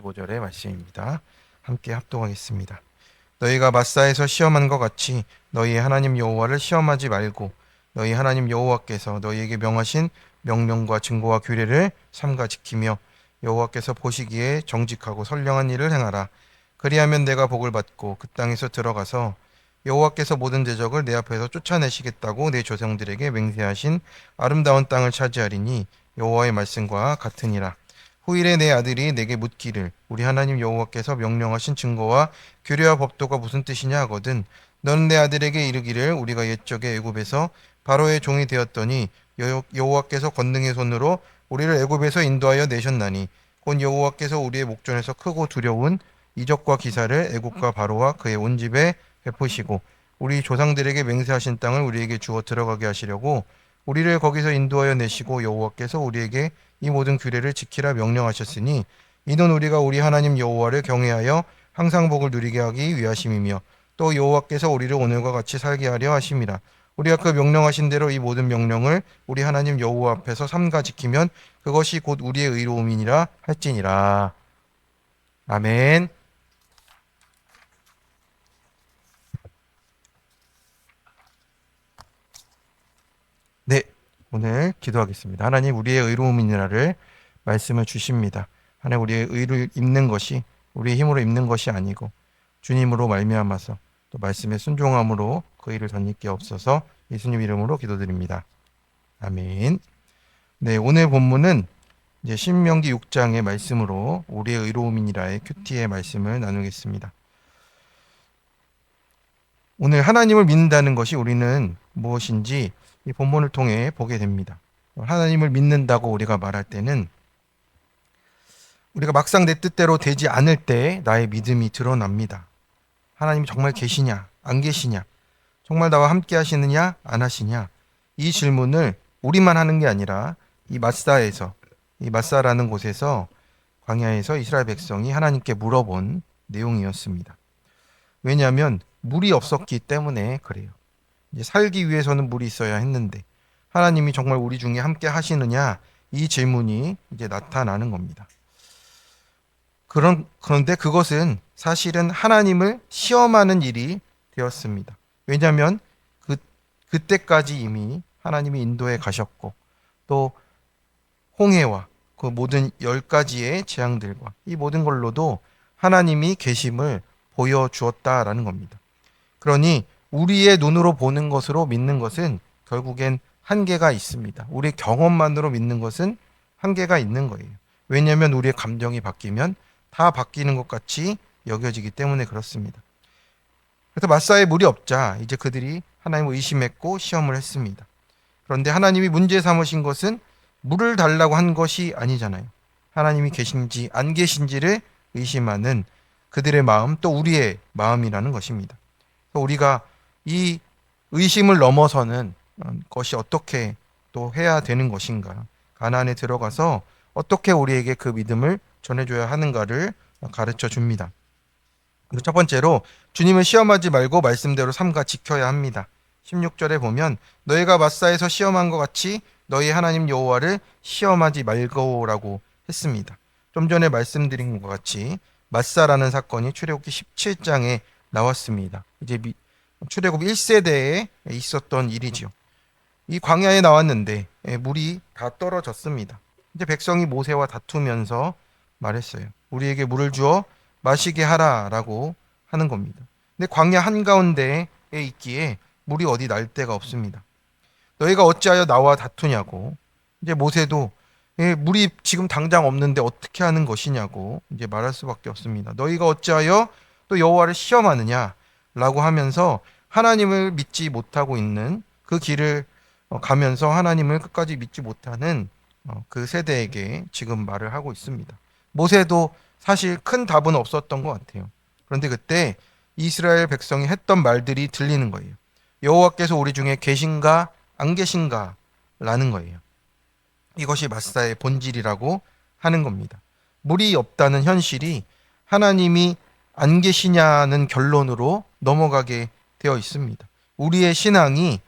5절의 말씀입니다. 함께 합독하겠습니다. 너희가 마사에서 시험한 것 같이 너희 하나님 여호와를 시험하지 말고 너희 하나님 여호와께서 너희에게 명하신 명령과 증거와 규례를 삼가 지키며 여호와께서 보시기에 정직하고 선량한 일을 행하라. 그리하면 내가 복을 받고 그 땅에서 들어가서 여호와께서 모든 대적을 내 앞에서 쫓아내시겠다고 내 조상들에게 맹세하신 아름다운 땅을 차지하리니 여호와의 말씀과 같으니라. 후일에 내 아들이 내게 묻기를 우리 하나님 여호와께서 명령하신 증거와 규례와 법도가 무슨 뜻이냐 하거든 너는 내 아들에게 이르기를 우리가 옛적에 애굽에서 바로의 종이 되었더니 여호와께서 권능의 손으로 우리를 애굽에서 인도하여 내셨나니 곧 여호와께서 우리의 목전에서 크고 두려운 이적과 기사를 애굽과 바로와 그의 온 집에 베푸시고 우리 조상들에게 맹세하신 땅을 우리에게 주어 들어가게 하시려고 우리를 거기서 인도하여 내시고 여호와께서 우리에게 이 모든 규례를 지키라 명령하셨으니 이는 우리가 우리 하나님 여호와를 경외하여 항상 복을 누리게 하기 위하심이며 또 여호와께서 우리를 오늘과 같이 살게 하려 하심이라. 우리가 그 명령하신 대로 이 모든 명령을 우리 하나님 여호와 앞에서 삼가 지키면 그것이 곧 우리의 의로움이니라 할지니라. 아멘. 네, 오늘 기도하겠습니다. 하나님 우리의 의로움이니라를 말씀을 주십니다. 하나님 우리의 의를 입는 것이 우리의 힘으로 입는 것이 아니고 주님으로 말미암아서 또 말씀에 순종함으로 그 일을 덧입게 없어서 예수님 이름으로 기도드립니다. 아멘. 네, 오늘 본문은 이제 신명기 6장의 말씀으로 우리의 의로움이니라의 큐티의 말씀을 나누겠습니다. 오늘 하나님을 믿는다는 것이 우리는 무엇인지 이 본문을 통해 보게 됩니다. 하나님을 믿는다고 우리가 말할 때는 우리가 막상 내 뜻대로 되지 않을 때 나의 믿음이 드러납니다. 하나님이 정말 계시냐, 안 계시냐, 정말 나와 함께 하시느냐, 안 하시냐, 이 질문을 우리만 하는 게 아니라 이 마사라는 곳에서 광야에서 이스라엘 백성이 하나님께 물어본 내용이었습니다. 왜냐하면 물이 없었기 때문에 그래요. 이제 살기 위해서는 물이 있어야 했는데 하나님이 정말 우리 중에 함께 하시느냐 이 질문이 이제 나타나는 겁니다. 그런데 그것은 사실은 하나님을 시험하는 일이 되었습니다. 왜냐하면 그때까지 이미 하나님이 인도에 가셨고 또 홍해와 그 모든 10가지의 재앙들과 이 모든 걸로도 하나님이 계심을 보여주었다라는 겁니다. 그러니 우리의 눈으로 보는 것으로 믿는 것은 결국엔 한계가 있습니다. 우리의 경험만으로 믿는 것은 한계가 있는 거예요. 왜냐하면 우리의 감정이 바뀌면 다 바뀌는 것 같이 여겨지기 때문에 그렇습니다. 그래서 마사에 물이 없자 이제 그들이 하나님을 의심했고 시험을 했습니다. 그런데 하나님이 문제 삼으신 것은 물을 달라고 한 것이 아니잖아요. 하나님이 계신지 안 계신지를 의심하는 그들의 마음 또 우리의 마음이라는 것입니다. 우리가 이 의심을 넘어서는 것이 어떻게 또 해야 되는 것인가, 가나안에 들어가서 어떻게 우리에게 그 믿음을 전해줘야 하는가를 가르쳐 줍니다. 첫 번째로 주님을 시험하지 말고 말씀대로 삼가 지켜야 합니다. 16절에 보면 너희가 마사에서 시험한 것 같이 너희 하나님 여호와를 시험하지 말고라고 했습니다. 좀 전에 말씀드린 것 같이 마사라는 사건이 출애굽기 17장에 나왔습니다. 이제 출애굽 1세대에 있었던 일이지요. 이 광야에 나왔는데 물이 다 떨어졌습니다. 이제 백성이 모세와 다투면서 말했어요. 우리에게 물을 주어 마시게 하라라고 하는 겁니다. 근데 광야 한가운데에 있기에 물이 어디 날 데가 없습니다. 너희가 어찌하여 나와 다투냐고. 이제 모세도 물이 지금 당장 없는데 어떻게 하는 것이냐고 이제 말할 수밖에 없습니다. 너희가 어찌하여 또 여호와를 시험하느냐라고 하면서 하나님을 믿지 못하고 있는 그 길을 가면서 하나님을 끝까지 믿지 못하는 그 세대에게 지금 말을 하고 있습니다. 모세도 사실 큰 답은 없었던 것 같아요. 그런데 그때 이스라엘 백성이 했던 말들이 들리는 거예요. 여호와께서 우리 중에 계신가 안 계신가 라는 거예요. 이것이 마사의 본질이라고 하는 겁니다. 물이 없다는 현실이 하나님이 안 계시냐는 결론으로 넘어가게 되어 있습니다. 우리의 신앙이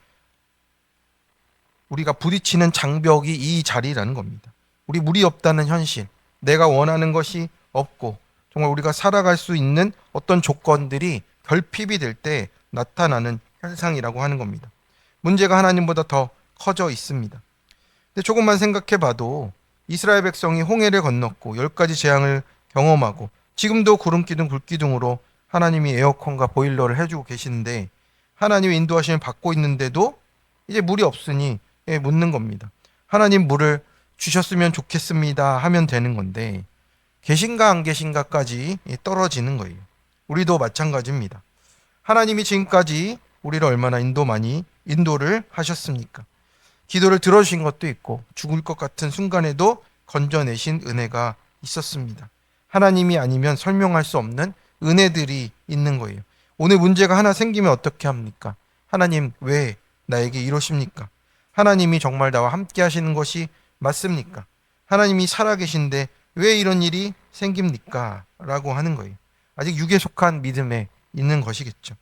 우리가 부딪히는 장벽이 이 자리라는 겁니다. 우리 물이 없다는 현실, 내가 원하는 것이 없고 정말 우리가 살아갈 수 있는 어떤 조건들이 결핍이 될 때 나타나는 현상이라고 하는 겁니다. 문제가 하나님보다 더 커져 있습니다. 근데 조금만 생각해 봐도 이스라엘 백성이 홍해를 건넜고 10가지 재앙을 경험하고 지금도 구름기둥 불기둥으로 하나님이 에어컨과 보일러를 해주고 계시는데 하나님의 인도하심을 받고 있는데도 이제 물이 없으니 묻는 겁니다. 하나님 물을 주셨으면 좋겠습니다 하면 되는 건데 계신가 안 계신가까지 떨어지는 거예요. 우리도 마찬가지입니다. 하나님이 지금까지 우리를 얼마나 인도를 하셨습니까? 기도를 들어주신 것도 있고 죽을 것 같은 순간에도 건져내신 은혜가 있었습니다. 하나님이 아니면 설명할 수 없는 은혜들이 있는 거예요. 오늘 문제가 하나 생기면 어떻게 합니까? 하나님 왜 나에게 이러십니까? 하나님이 정말 나와 함께 하시는 것이 맞습니까? 하나님이 살아계신데 왜 이런 일이 생깁니까? 라고 하는 거예요. 아직 육에 속한 믿음에 있는 것이겠죠.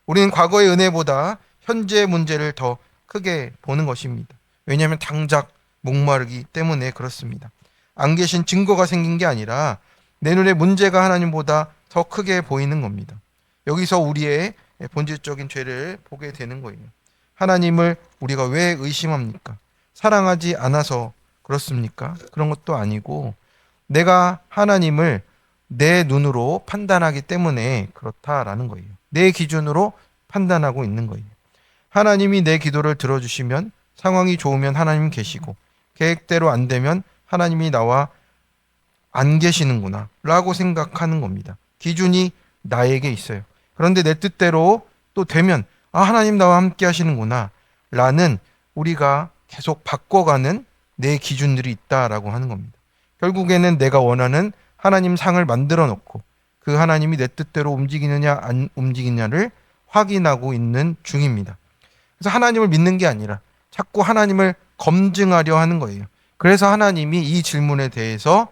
우리는 과거의 은혜보다 현재의 문제를 더 크게 보는 것입니다. 왜냐하면 당장 목마르기 때문에 그렇습니다. 안 계신 증거가 생긴 게 아니라 내 눈에 문제가 하나님보다 더 크게 보이는 겁니다. 여기서 우리의 본질적인 죄를 보게 되는 거예요. 하나님을 우리가 왜 의심합니까? 사랑하지 않아서 그렇습니까? 그런 것도 아니고 내가 하나님을 내 눈으로 판단하기 때문에 그렇다라는 거예요. 내 기준으로 판단하고 있는 거예요. 하나님이 내 기도를 들어주시면 상황이 좋으면 하나님 계시고 계획대로 안 되면 하나님이 나와 안 계시는구나 라고 생각하는 겁니다. 기준이 나에게 있어요. 그런데 내 뜻대로 또 되면 하나님 나와 함께 하시는구나 라는 우리가 계속 바꿔가는 내 기준들이 있다라고 하는 겁니다. 결국에는 내가 원하는 하나님 상을 만들어 놓고 그 하나님이 내 뜻대로 움직이느냐 안 움직이느냐를 확인하고 있는 중입니다. 그래서 하나님을 믿는 게 아니라 자꾸 하나님을 검증하려 하는 거예요. 그래서 하나님이 이 질문에 대해서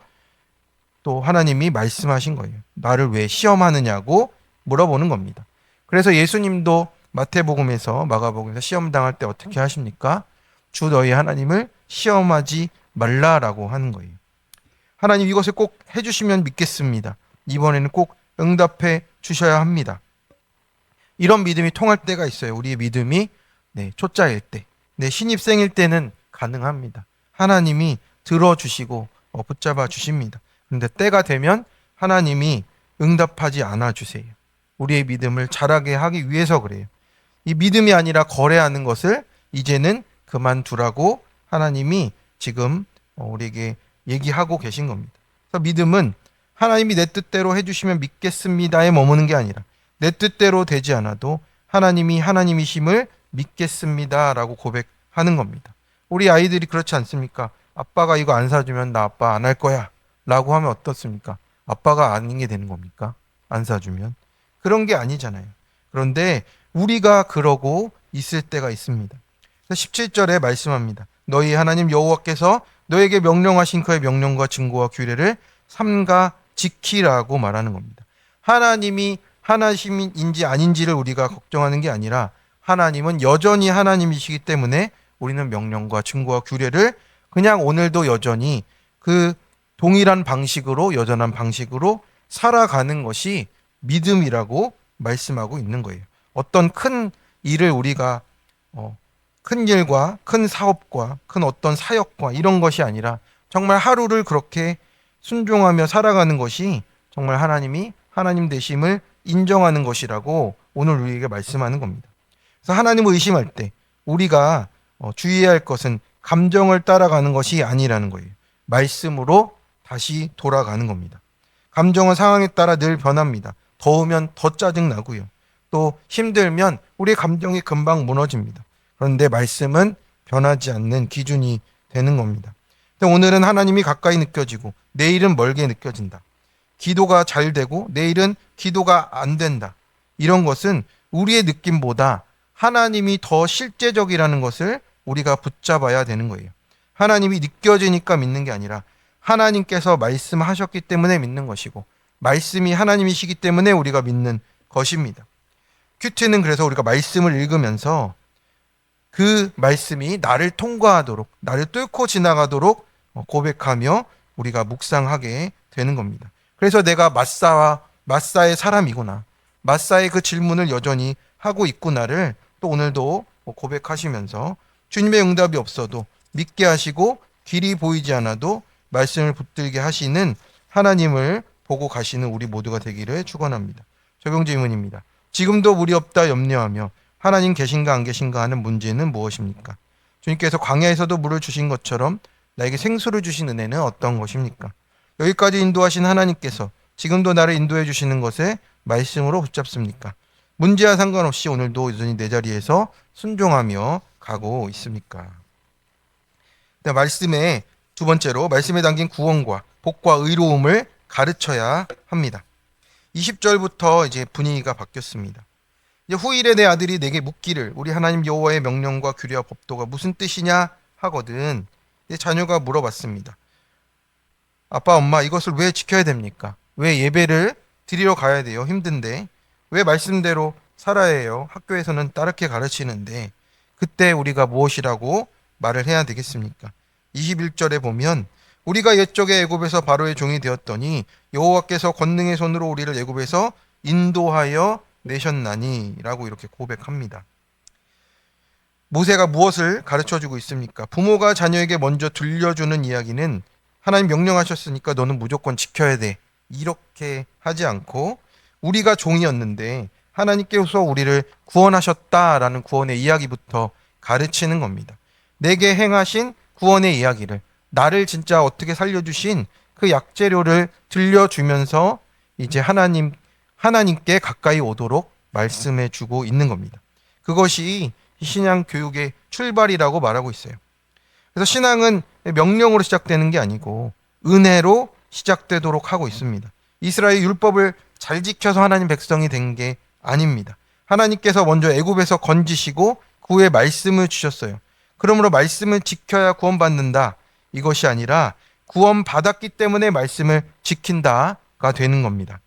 또 하나님이 말씀하신 거예요. 나를 왜 시험하느냐고 물어보는 겁니다. 그래서 예수님도 마태복음에서 마가복음에서 시험당할 때 어떻게 하십니까? 주 너희 하나님을 시험하지 말라라고 하는 거예요. 하나님 이것을 꼭 해주시면 믿겠습니다. 이번에는 꼭 응답해 주셔야 합니다. 이런 믿음이 통할 때가 있어요. 우리의 믿음이 초짜일 때, 신입생일 때는 가능합니다. 하나님이 들어주시고 붙잡아 주십니다. 그런데 때가 되면 하나님이 응답하지 않아 주세요. 우리의 믿음을 자라게 하기 위해서 그래요. 이 믿음이 아니라 거래하는 것을 이제는 그만두라고 하나님이 지금 우리에게 얘기하고 계신 겁니다. 그래서 믿음은 하나님이 내 뜻대로 해주시면 믿겠습니다에 머무는 게 아니라 내 뜻대로 되지 않아도 하나님이 하나님이심을 믿겠습니다라고 고백하는 겁니다. 우리 아이들이 그렇지 않습니까? 아빠가 이거 안 사주면 나 아빠 안 할 거야 라고 하면 어떻습니까? 아빠가 아닌 게 되는 겁니까? 안 사주면? 그런 게 아니잖아요. 그런데 우리가 그러고 있을 때가 있습니다. 17절에 말씀합니다. 너희 하나님 여호와께서 너에게 명령하신 그의 명령과 증거와 규례를 삼가 지키라고 말하는 겁니다. 하나님이 하나님인지 아닌지를 우리가 걱정하는 게 아니라 하나님은 여전히 하나님이시기 때문에 우리는 명령과 증거와 규례를 그냥 오늘도 여전히 그 동일한 방식으로 여전한 방식으로 살아가는 것이 믿음이라고 말씀하고 있는 거예요. 어떤 큰 일을 우리가 큰 일과 큰 사업과 큰 어떤 사역과 이런 것이 아니라 정말 하루를 그렇게 순종하며 살아가는 것이 정말 하나님이 하나님 되심을 인정하는 것이라고 오늘 우리에게 말씀하는 겁니다. 그래서 하나님을 의심할 때 우리가 주의해야 할 것은 감정을 따라가는 것이 아니라는 거예요. 말씀으로 다시 돌아가는 겁니다. 감정은 상황에 따라 늘 변합니다. 더우면 더 짜증나고요. 또 힘들면 우리의 감정이 금방 무너집니다. 그런데 말씀은 변하지 않는 기준이 되는 겁니다. 근데 오늘은 하나님이 가까이 느껴지고 내일은 멀게 느껴진다. 기도가 잘 되고 내일은 기도가 안 된다. 이런 것은 우리의 느낌보다 하나님이 더 실제적이라는 것을 우리가 붙잡아야 되는 거예요. 하나님이 느껴지니까 믿는 게 아니라 하나님께서 말씀하셨기 때문에 믿는 것이고 말씀이 하나님이시기 때문에 우리가 믿는 것입니다. 큐티는 그래서 우리가 말씀을 읽으면서 그 말씀이 나를 통과하도록, 나를 뚫고 지나가도록 고백하며 우리가 묵상하게 되는 겁니다. 그래서 내가 마사의 사람이구나. 마사의 그 질문을 여전히 하고 있구나를 또 오늘도 고백하시면서 주님의 응답이 없어도 믿게 하시고 길이 보이지 않아도 말씀을 붙들게 하시는 하나님을 보고 가시는 우리 모두가 되기를 축원합니다. 적용 질문입니다. 지금도 물이 없다 염려하며 하나님 계신가 안 계신가 하는 문제는 무엇입니까? 주님께서 광야에서도 물을 주신 것처럼 나에게 생수를 주신 은혜는 어떤 것입니까? 여기까지 인도하신 하나님께서 지금도 나를 인도해 주시는 것에 말씀으로 붙잡습니까? 문제와 상관없이 오늘도 여전히 내 자리에서 순종하며 가고 있습니까? 네, 말씀의 두 번째로 말씀에 담긴 구원과 복과 의로움을 가르쳐야 합니다. 20절부터 이제 분위기가 바뀌었습니다. 이제 후일에 내 아들이 내게 묻기를 우리 하나님 여호와의 명령과 규례와 법도가 무슨 뜻이냐 하거든. 자녀가 물어봤습니다. 아빠, 엄마, 이것을 왜 지켜야 됩니까? 왜 예배를 드리러 가야 돼요? 힘든데. 왜 말씀대로 살아야 해요? 학교에서는 따르게 가르치는데. 그때 우리가 무엇이라고 말을 해야 되겠습니까? 21절에 보면 우리가 옛적에 애굽에서 바로의 종이 되었더니 여호와께서 권능의 손으로 우리를 애굽에서 인도하여 내셨나니 라고 이렇게 고백합니다. 모세가 무엇을 가르쳐주고 있습니까? 부모가 자녀에게 먼저 들려주는 이야기는 하나님 명령하셨으니까 너는 무조건 지켜야 돼. 이렇게 하지 않고 우리가 종이었는데 하나님께서 우리를 구원하셨다라는 구원의 이야기부터 가르치는 겁니다. 내게 행하신 구원의 이야기를, 나를 진짜 어떻게 살려주신 그 약재료를 들려주면서 이제 하나님께 가까이 오도록 말씀해 주고 있는 겁니다. 그것이 신앙 교육의 출발이라고 말하고 있어요. 그래서 신앙은 명령으로 시작되는 게 아니고 은혜로 시작되도록 하고 있습니다. 이스라엘 율법을 잘 지켜서 하나님 백성이 된 게 아닙니다. 하나님께서 먼저 애굽에서 건지시고 그 후에 말씀을 주셨어요. 그러므로 말씀을 지켜야 구원받는다. 이것이 아니라 구원받았기 때문에 말씀을 지킨다가 되는 겁니다.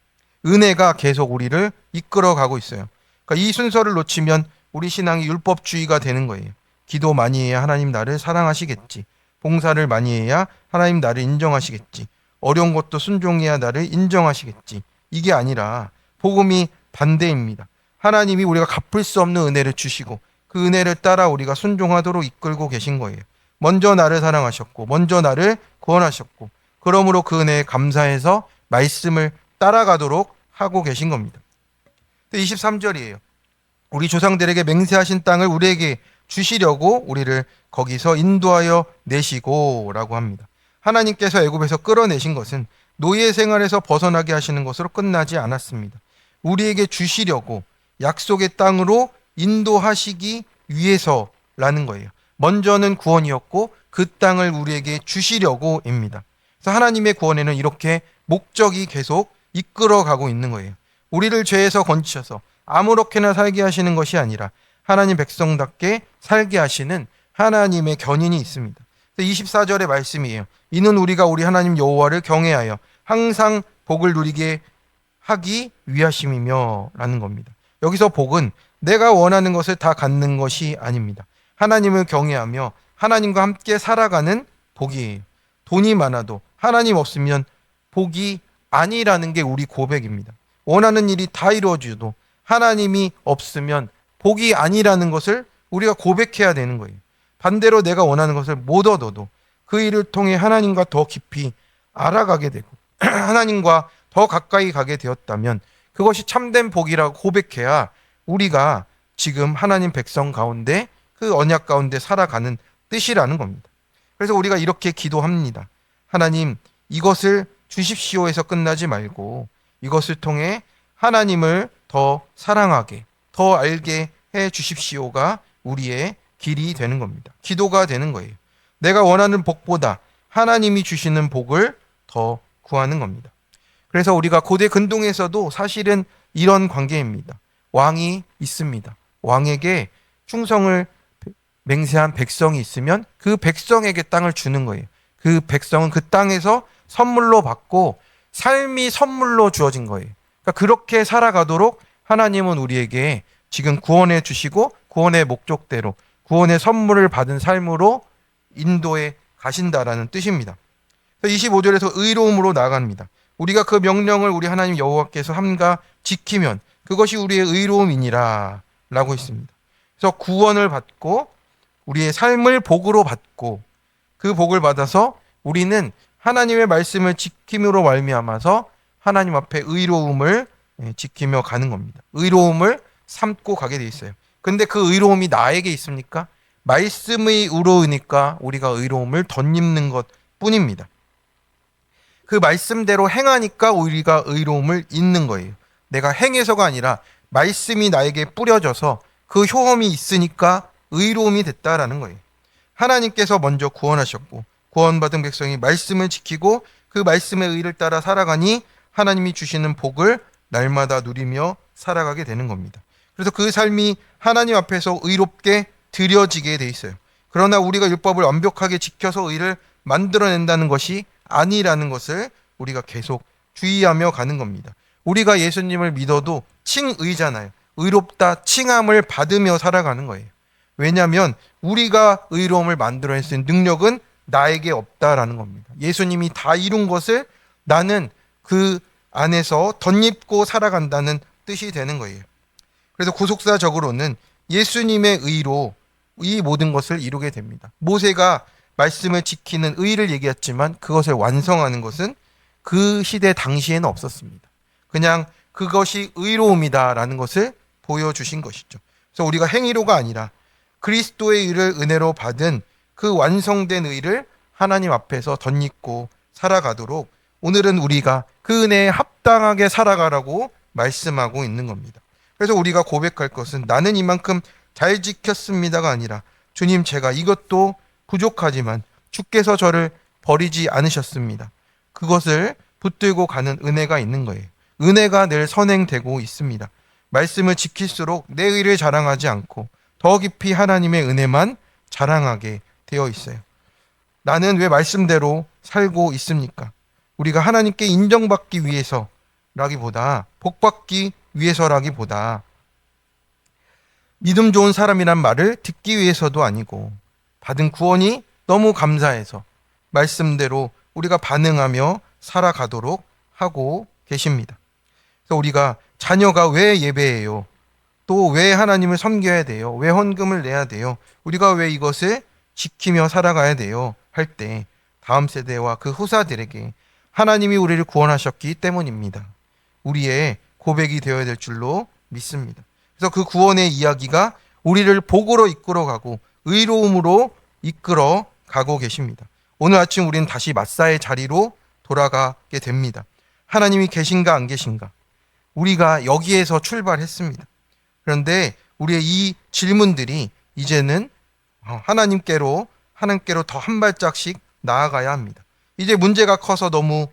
은혜가 계속 우리를 이끌어가고 있어요. 그러니까 이 순서를 놓치면 우리 신앙이 율법주의가 되는 거예요. 기도 많이 해야 하나님 나를 사랑하시겠지. 봉사를 많이 해야 하나님 나를 인정하시겠지. 어려운 것도 순종해야 나를 인정하시겠지. 이게 아니라 복음이 반대입니다. 하나님이 우리가 갚을 수 없는 은혜를 주시고 그 은혜를 따라 우리가 순종하도록 이끌고 계신 거예요. 먼저 나를 사랑하셨고 먼저 나를 구원하셨고 그러므로 그 은혜에 감사해서 말씀을 따라가도록 하고 계신 겁니다. 23절이에요. 우리 조상들에게 맹세하신 땅을 우리에게 주시려고 우리를 거기서 인도하여 내시고 라고 합니다. 하나님께서 애굽에서 끌어내신 것은 노예 생활에서 벗어나게 하시는 것으로 끝나지 않았습니다. 우리에게 주시려고 약속의 땅으로 인도하시기 위해서라는 거예요. 먼저는 구원이었고 그 땅을 우리에게 주시려고입니다. 그래서 하나님의 구원에는 이렇게 목적이 계속 이끌어가고 있는 거예요. 우리를 죄에서 건지셔서 아무렇게나 살게 하시는 것이 아니라 하나님 백성답게 살게 하시는 하나님의 견인이 있습니다. 24절의 말씀이에요. 이는 우리가 우리 하나님 여호와를 경외하여 항상 복을 누리게 하기 위하심이며 라는 겁니다. 여기서 복은 내가 원하는 것을 다 갖는 것이 아닙니다. 하나님을 경외하며 하나님과 함께 살아가는 복이에요. 돈이 많아도 하나님 없으면 복이 아니라는 게 우리 고백입니다. 원하는 일이 다 이루어져도 하나님이 없으면 복이 아니라는 것을 우리가 고백해야 되는 거예요. 반대로 내가 원하는 것을 못 얻어도 그 일을 통해 하나님과 더 깊이 알아가게 되고 하나님과 더 가까이 가게 되었다면 그것이 참된 복이라고 고백해야 우리가 지금 하나님 백성 가운데 그 언약 가운데 살아가는 뜻이라는 겁니다. 그래서 우리가 이렇게 기도합니다. 하나님, 이것을 주십시오에서 끝나지 말고 이것을 통해 하나님을 더 사랑하게, 더 알게 해 주십시오가 우리의 길이 되는 겁니다. 기도가 되는 거예요. 내가 원하는 복보다 하나님이 주시는 복을 더 구하는 겁니다. 그래서 우리가 고대 근동에서도 사실은 이런 관계입니다. 왕이 있습니다. 왕에게 충성을 맹세한 백성이 있으면 그 백성에게 땅을 주는 거예요. 그 백성은 그 땅에서 선물로 받고 삶이 선물로 주어진 거예요. 그러니까 그렇게 살아가도록 하나님은 우리에게 지금 구원해 주시고 구원의 목적대로 구원의 선물을 받은 삶으로 인도해 가신다라는 뜻입니다. 25절에서 의로움으로 나아갑니다. 우리가 그 명령을 우리 하나님 여호와께서 함과 지키면 그것이 우리의 의로움이니라 라고 했습니다. 그래서 구원을 받고 우리의 삶을 복으로 받고 그 복을 받아서 우리는 하나님의 말씀을 지킴으로 말미암아서 하나님 앞에 의로움을 지키며 가는 겁니다. 의로움을 삼고 가게 돼 있어요. 근데 그 의로움이 나에게 있습니까? 말씀의 의로우니까 우리가 의로움을 덧입는 것 뿐입니다. 그 말씀대로 행하니까 우리가 의로움을 잇는 거예요. 내가 행해서가 아니라 말씀이 나에게 뿌려져서 그 효험이 있으니까 의로움이 됐다라는 거예요. 하나님께서 먼저 구원하셨고 구원받은 백성이 말씀을 지키고 그 말씀의 의를 따라 살아가니 하나님이 주시는 복을 날마다 누리며 살아가게 되는 겁니다. 그래서 그 삶이 하나님 앞에서 의롭게 드려지게 돼 있어요. 그러나 우리가 율법을 완벽하게 지켜서 의를 만들어낸다는 것이 아니라는 것을 우리가 계속 주의하며 가는 겁니다. 우리가 예수님을 믿어도 칭의잖아요. 의롭다 칭함을 받으며 살아가는 거예요. 왜냐하면 우리가 의로움을 만들어낼 수 있는 능력은 나에게 없다라는 겁니다. 예수님이 다 이룬 것을 나는 그 안에서 덧입고 살아간다는 뜻이 되는 거예요. 그래서 구속사적으로는 예수님의 의로 이 모든 것을 이루게 됩니다. 모세가 말씀을 지키는 의를 얘기했지만 그것을 완성하는 것은 그 시대 당시에는 없었습니다. 그냥 그것이 의로움이다라는 것을 보여주신 것이죠. 그래서 우리가 행위로가 아니라 그리스도의 의를 은혜로 받은 그 완성된 의를 하나님 앞에서 덧입고 살아가도록 오늘은 우리가 그 은혜에 합당하게 살아가라고 말씀하고 있는 겁니다. 그래서 우리가 고백할 것은 나는 이만큼 잘 지켰습니다가 아니라 주님 제가 이것도 부족하지만 주께서 저를 버리지 않으셨습니다. 그것을 붙들고 가는 은혜가 있는 거예요. 은혜가 늘 선행되고 있습니다. 말씀을 지킬수록 내 의를 자랑하지 않고 더 깊이 하나님의 은혜만 자랑하게 되어 있어요. 나는 왜 말씀대로 살고 있습니까? 우리가 하나님께 인정받기 위해서라기보다 복받기 위해서라기보다 믿음 좋은 사람이란 말을 듣기 위해서도 아니고 받은 구원이 너무 감사해서 말씀대로 우리가 반응하며 살아가도록 하고 계십니다. 그래서 우리가 자녀가 왜 예배해요? 또 왜 하나님을 섬겨야 돼요? 왜 헌금을 내야 돼요? 우리가 왜 이것을 지키며 살아가야 돼요? 할 때 다음 세대와 그 후사들에게 하나님이 우리를 구원하셨기 때문입니다. 우리의 고백이 되어야 될 줄로 믿습니다. 그래서 그 구원의 이야기가 우리를 복으로 이끌어가고 의로움으로 이끌어 가고 계십니다. 오늘 아침 우리는 다시 마사의 자리로 돌아가게 됩니다. 하나님이 계신가 안 계신가? 우리가 여기에서 출발했습니다. 그런데 우리의 이 질문들이 이제는 하나님께로 더 한 발짝씩 나아가야 합니다. 이제 문제가 커서 너무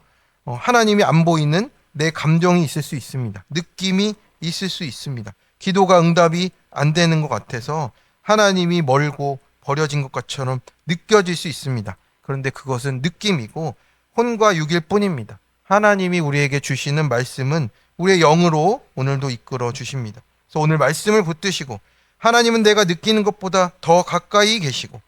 하나님이 안 보이는 내 감정이 있을 수 있습니다. 느낌이 있을 수 있습니다. 기도가 응답이 안 되는 것 같아서 하나님이 멀고 버려진 것처럼 느껴질 수 있습니다. 그런데 그것은 느낌이고 혼과 육일 뿐입니다. 하나님이 우리에게 주시는 말씀은 우리의 영으로 오늘도 이끌어 주십니다. 그래서 오늘 말씀을 붙드시고 하나님은 내가 느끼는 것보다 더 가까이 계시고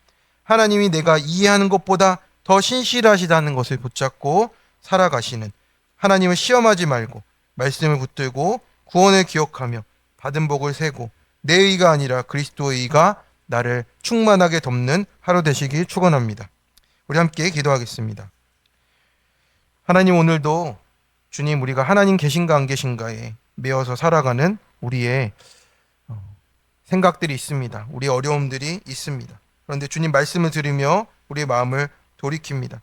하나님이 내가 이해하는 것보다 더 신실하시다는 것을 붙잡고 살아가시는 하나님을 시험하지 말고 말씀을 붙들고 구원을 기억하며 받은 복을 세고 내 의가 아니라 그리스도의 의가 나를 충만하게 덮는 하루 되시길 축원합니다. 우리 함께 기도하겠습니다. 하나님 오늘도 주님 우리가 하나님 계신가 안 계신가에 매어서 살아가는 우리의 생각들이 있습니다. 우리의 어려움들이 있습니다. 그런데 주님 말씀을 들으며 우리의 마음을 돌이킵니다.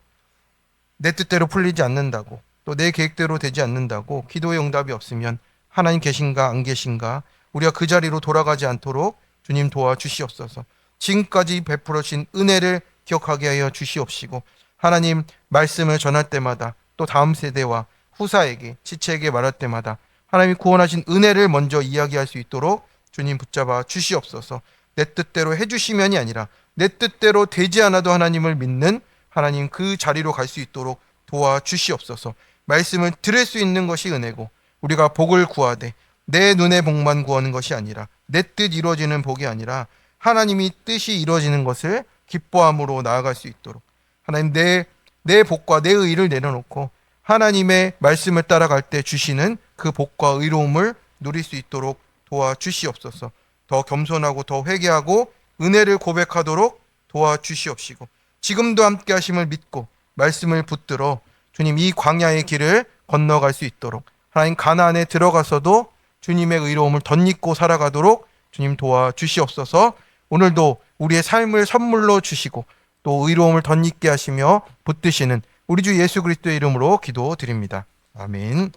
내 뜻대로 풀리지 않는다고 또 내 계획대로 되지 않는다고 기도의 응답이 없으면 하나님 계신가 안 계신가 우리가 그 자리로 돌아가지 않도록 주님 도와주시옵소서. 지금까지 베풀어 주신 은혜를 기억하게 하여 주시옵시고 하나님 말씀을 전할 때마다 또 다음 세대와 후사에게 지체에게 말할 때마다 하나님이 구원하신 은혜를 먼저 이야기할 수 있도록 주님 붙잡아 주시옵소서. 내 뜻대로 해주시면이 아니라 내 뜻대로 되지 않아도 하나님을 믿는 하나님 그 자리로 갈 수 있도록 도와주시옵소서. 말씀을 들을 수 있는 것이 은혜고 우리가 복을 구하되 내 눈의 복만 구하는 것이 아니라 내 뜻 이루어지는 복이 아니라 하나님이 뜻이 이루어지는 것을 기뻐함으로 나아갈 수 있도록 하나님 내 복과 내 의를 내려놓고 하나님의 말씀을 따라갈 때 주시는 그 복과 의로움을 누릴 수 있도록 도와주시옵소서. 더 겸손하고 더 회개하고 은혜를 고백하도록 도와주시옵시고, 지금도 함께 하심을 믿고 말씀을 붙들어 주님 이 광야의 길을 건너갈 수 있도록, 하나님 가나안에 들어가서도 주님의 의로움을 덧입고 살아가도록 주님 도와주시옵소서. 오늘도 우리의 삶을 선물로 주시고 또 의로움을 덧입게 하시며 붙드시는 우리 주 예수 그리스도의 이름으로 기도드립니다. 아멘.